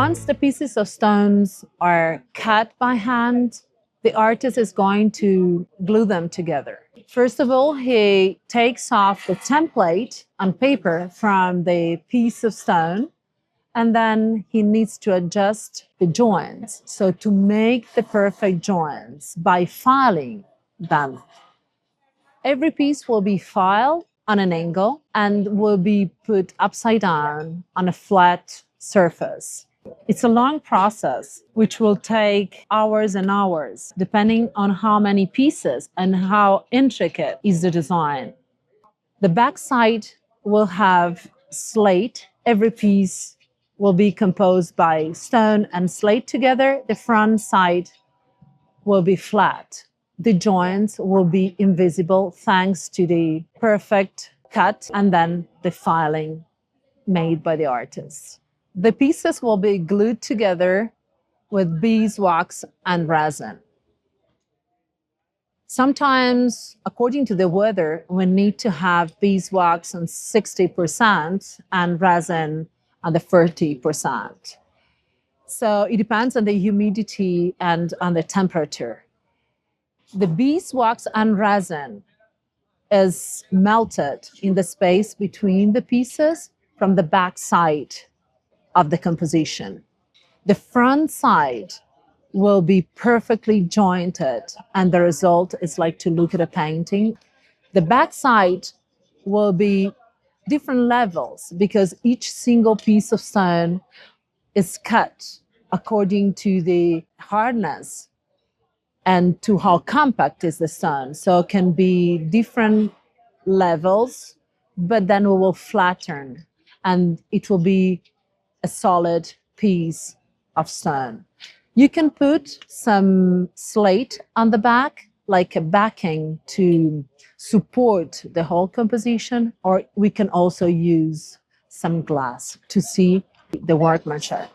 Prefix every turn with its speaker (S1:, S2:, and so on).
S1: Once the pieces of stones are cut by hand, the artist is going to glue them together. First of all, he takes off the template on paper from the piece of stone, and then he needs to adjust the joints. So to make the perfect joints by filing them. Every piece will be filed on an angle and will be put upside down on a flat surface. It's a long process, which will take hours and hours, depending on how many pieces and how intricate is the design. The backside will have slate. Every piece will be composed by stone and slate together. The front side will be flat. The joints will be invisible thanks to the perfect cut and then the filing made by the artist. The pieces will be glued together with beeswax and resin. Sometimes, according to the weather, we need to have beeswax on 60% and resin on the 30%. So it depends on the humidity and on the temperature. The beeswax and resin is melted in the space between the pieces from the back side of the composition. The front side will be perfectly jointed, and the result is like to look at a painting. The back side will be different levels because each single piece of stone is cut according to the hardness and to how compact is the stone. So it can be different levels, but then we will flatten and it will be a solid piece of stone. You can put some slate on the back, like a backing to support the whole composition, or we can also use some glass to see the workmanship.